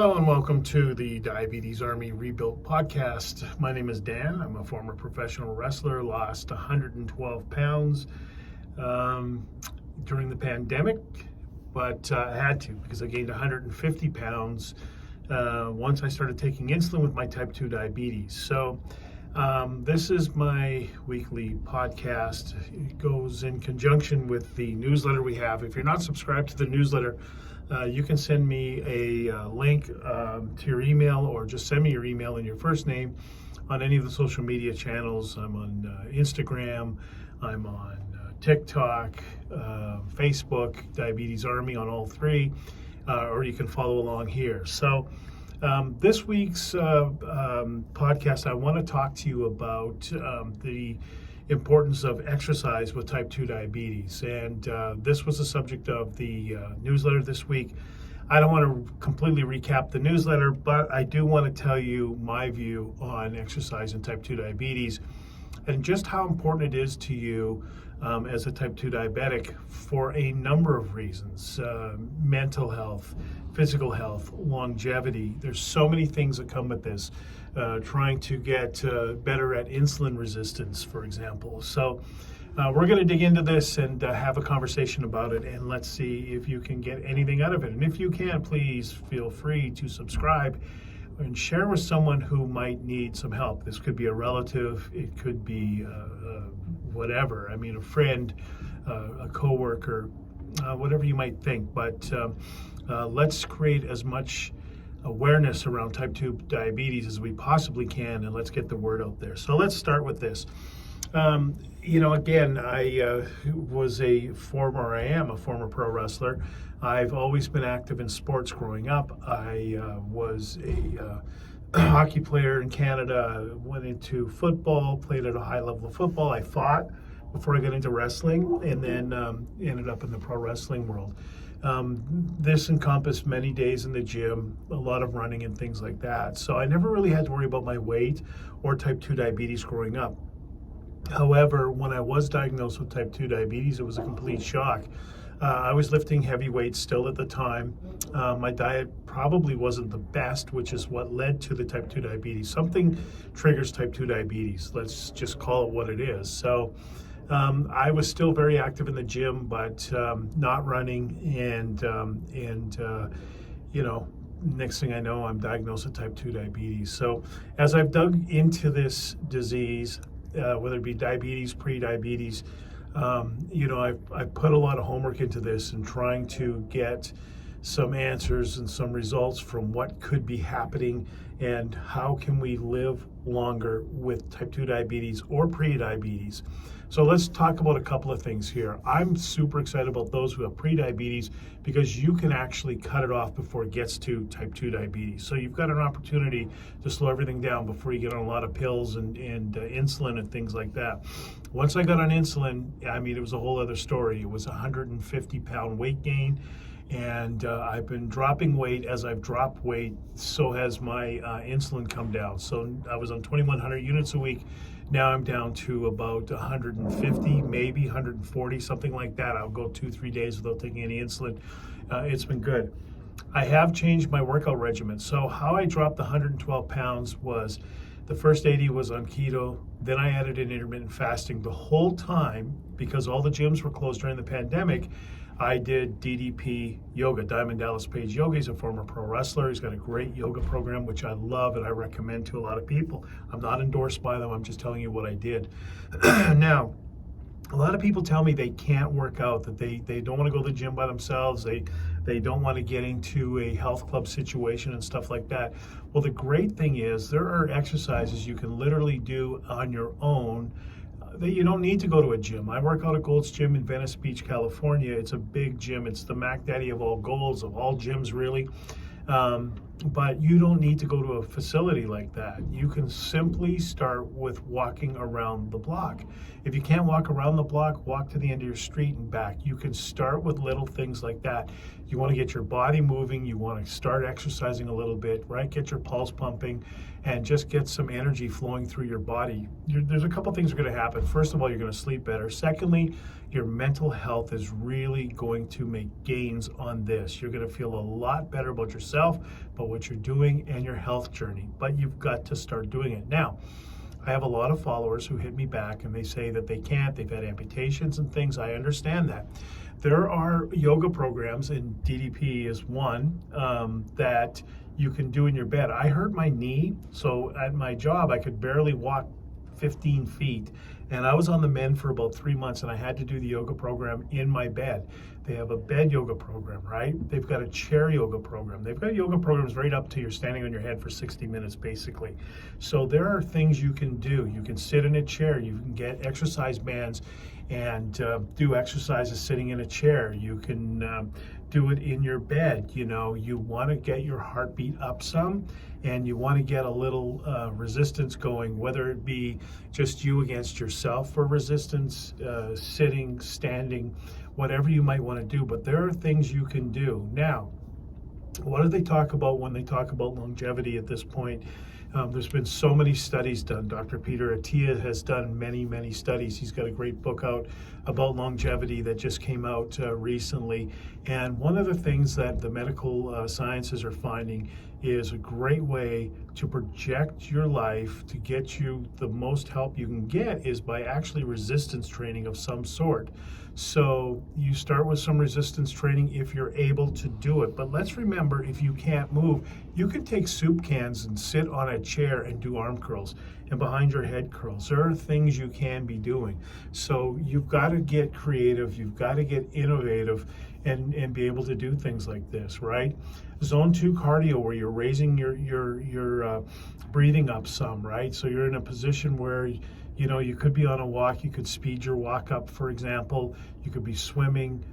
Hello and welcome to the Diabetes Army Rebuilt podcast. My name is Dan. I'm a former professional wrestler, lost 112 pounds during the pandemic, but I had to because I gained 150 pounds once I started taking insulin with my type 2 diabetes. So this is my weekly podcast. It goes in conjunction with the newsletter we have. If you're not subscribed to the newsletter, you can send me a link to your email, or just send me your email and your first name on any of the social media channels. I'm on Instagram, I'm on TikTok, Facebook, Diabetes Army on all three, or you can follow along here. So this week's podcast, I want to talk to you about the importance of exercise with type 2 diabetes. And this was the subject of the newsletter this week. I don't want to completely recap the newsletter, but I do want to tell you my view on exercise and type 2 diabetes and just how important it is to you as a type 2 diabetic for a number of reasons. Mental health, physical health, longevity. There's so many things that come with this. Trying to get better at insulin resistance, for example. So we're going to dig into this and have a conversation about it, and let's see if you can get anything out of it. And if you can, please feel free to subscribe and share with someone who might need some help. This could be a relative, it could be whatever. I mean, a friend, a coworker, whatever you might think. But let's create as much awareness around type 2 diabetes as we possibly can, and let's get the word out there. So let's start with this. Again, I am a former pro wrestler. I've always been active in sports growing up. I was a hockey player in Canada, went into football, played at a high level of football. I fought before I got into wrestling, and then ended up in the pro wrestling world. This encompassed many days in the gym, a lot of running and things like that. So I never really had to worry about my weight or type 2 diabetes growing up. However, when I was diagnosed with type 2 diabetes, it was a complete shock. I was lifting heavy weights still at the time. My diet probably wasn't the best, which is what led to the type 2 diabetes. Something triggers type 2 diabetes. Let's just call it what it is. So I was still very active in the gym, but not running, and next thing I know, I'm diagnosed with type 2 diabetes. So as I've dug into this disease, whether it be diabetes, pre-diabetes, I've put a lot of homework into this and trying to get some answers and some results from what could be happening and how can we live longer with type 2 diabetes or pre-diabetes. So let's talk about a couple of things here. I'm super excited about those who have pre-diabetes because you can actually cut it off before it gets to type 2 diabetes. So you've got an opportunity to slow everything down before you get on a lot of pills and insulin and things like that. Once I got on insulin, I mean, it was a whole other story. It was a 150-pound weight gain. And I've been dropping weight. As I've dropped weight, so has my insulin come down. So I was on 2,100 units a week. Now I'm down to about 150, maybe 140, something like that. I'll go 2-3 days without taking any insulin. It's been good. I have changed my workout regimen. So how I dropped the 112 pounds was the first 80 was on keto. Then I added in intermittent fasting the whole time because all the gyms were closed during the pandemic. I did DDP yoga. Diamond Dallas Page Yoga. He's a former pro wrestler. He's got a great yoga program, which I love and I recommend to a lot of people. I'm not endorsed by them. I'm just telling you what I did. Now, a lot of people tell me they can't work out, that they don't want to go to the gym by themselves. They don't want to get into a health club situation and stuff like that. Well, the great thing is there are exercises you can literally do on your own that you don't need to go to a gym. I work out at Gold's Gym in Venice Beach, California. It's a big gym. It's the Mac Daddy of all Golds, of all gyms, really. But you don't need to go to a facility like that. You can simply start with walking around the block. If you can't walk around the block, walk to the end of your street and back. You can start with little things like that. You want to get your body moving. You want to start exercising a little bit, right? Get your pulse pumping and just get some energy flowing through your body. There's a couple things that are going to happen. First of all, you're going to sleep better. Secondly, your mental health is really going to make gains on this. You're going to feel a lot better about yourself, about about what you're doing and your health journey, but you've got to start doing it. Now, I have a lot of followers who hit me back and they say that they can't, they've had amputations and things. I understand that. There are yoga programs, and DDP is one, that you can do in your bed. I hurt my knee, so at my job I could barely walk 15 feet, and I was on the mend for about 3 months, and I had to do the yoga program in my bed. They have a bed yoga program, right? They've got a chair yoga program. They've got yoga programs right up to you're standing on your head for 60 minutes, basically. So there are things you can do. You can sit in a chair. You can get exercise bands and do exercises sitting in a chair. You can do it in your bed. You know, you want to get your heartbeat up some, and you want to get a little resistance going, whether it be just you against yourself for resistance, sitting, standing, whatever you might want to do. But there are things you can do. Now, what do they talk about when they talk about longevity at this point? There's been so many studies done. Dr. Peter Attia has done many, many studies. He's got a great book out about longevity that just came out recently. And one of the things that the medical sciences are finding is a great way to project your life to get you the most help you can get is by actually resistance training of some sort. So you start with some resistance training if you're able to do it. But let's remember, if you can't move, you can take soup cans and sit on a chair and do arm curls and behind your head curls. There are things you can be doing. So you've got to get creative, you've got to get innovative and be able to do things like this, right? Zone 2 cardio, where you're raising your breathing up some, right? So you're in a position where you know, you could be on a walk, you could speed your walk up, for example. You could be swimming,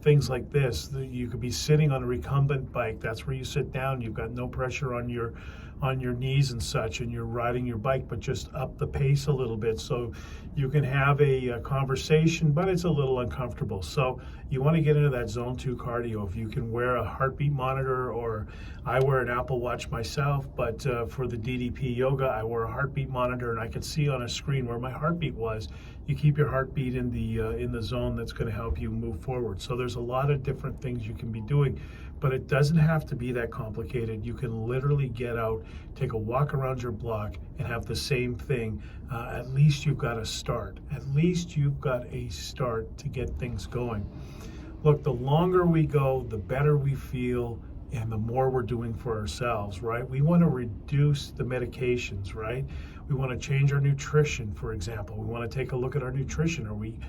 things like this. You could be sitting on a recumbent bike. That's where you sit down. You've got no pressure on your knees and such, and you're riding your bike, but just up the pace a little bit so you can have a conversation, but it's a little uncomfortable. So you want to get into that zone 2 cardio. If you can wear a heartbeat monitor, or I wear an Apple Watch myself, but for the DDP yoga, I wear a heartbeat monitor, and I can see on a screen where my heartbeat was. You keep your heartbeat in the zone that's going to help you move forward. So there's a lot of different things you can be doing, but it doesn't have to be that complicated. You can literally get out, take a walk around your block, and have the same thing. At least you've got a start. At least you've got a start to get things going. Look, the longer we go, the better we feel, and the more we're doing for ourselves, right? We want to reduce the medications, right? We want to change our nutrition, for example. We want to take a look at our nutrition.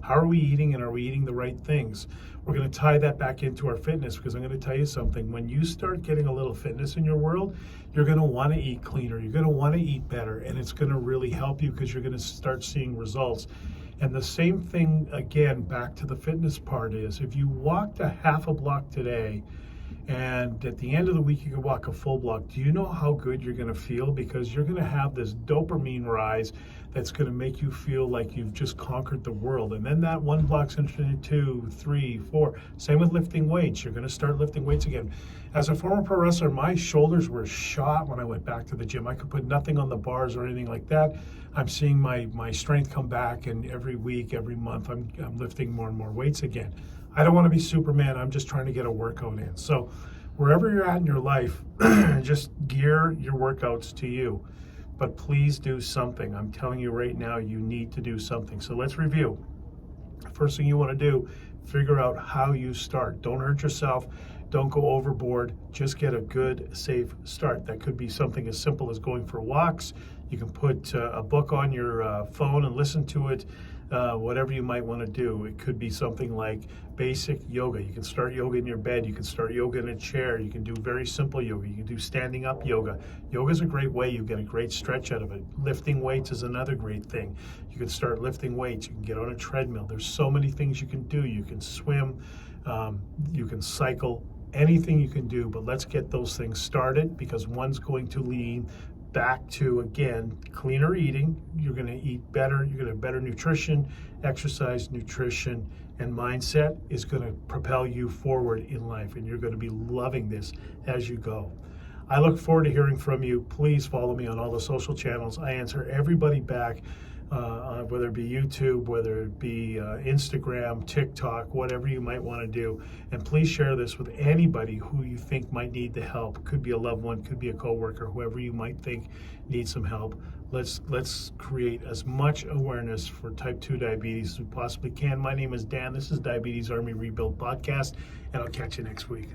How are we eating, and are we eating the right things? We're going to tie that back into our fitness, because I'm going to tell you something. When you start getting a little fitness in your world, you're going to want to eat cleaner. You're going to want to eat better, and it's going to really help you because you're going to start seeing results. And the same thing, again, back to the fitness part is, if you walked a half a block today, and at the end of the week you can walk a full block, do you know how good you're going to feel? Because you're going to have this dopamine rise that's going to make you feel like you've just conquered the world. And then that one block's into 2, 3, 4. Same with lifting weights. You're going to start lifting weights again. As a former pro wrestler, my shoulders were shot when I went back to the gym. I could put nothing on the bars or anything like that. I'm seeing my strength come back, and every week, every month, I'm lifting more and more weights again. I don't want to be Superman. I'm just trying to get a workout in. So wherever you're at in your life, just gear your workouts to you. But please do something. I'm telling you right now, you need to do something. So let's review. First thing you want to do, figure out how you start. Don't hurt yourself. Don't go overboard. Just get a good, safe start. That could be something as simple as going for walks. You can put a book on your phone and listen to it. Whatever you might want to do. It could be something like basic yoga. You can start yoga in your bed. You can start yoga in a chair. You can do very simple yoga. You can do standing up yoga. Yoga is a great way. You get a great stretch out of it. Lifting weights is another great thing. You can start lifting weights. You can get on a treadmill. There's so many things you can do. You can swim. You can cycle. Anything you can do, but let's get those things started, because one's going to lead back to, again, cleaner eating. You're going to eat better. You're going to have better nutrition, exercise, nutrition, and mindset is going to propel you forward in life, and you're going to be loving this as you go. I look forward to hearing from you. Please follow me on all the social channels. I answer everybody back whether it be YouTube, whether it be Instagram, TikTok, whatever you might want to do. And please share this with anybody who you think might need the help. Could be a loved one, could be a coworker, whoever you might think needs some help. Let's create as much awareness for type 2 diabetes as we possibly can. My name is Dan. This is Diabetes Army Rebuild Podcast, and I'll catch you next week.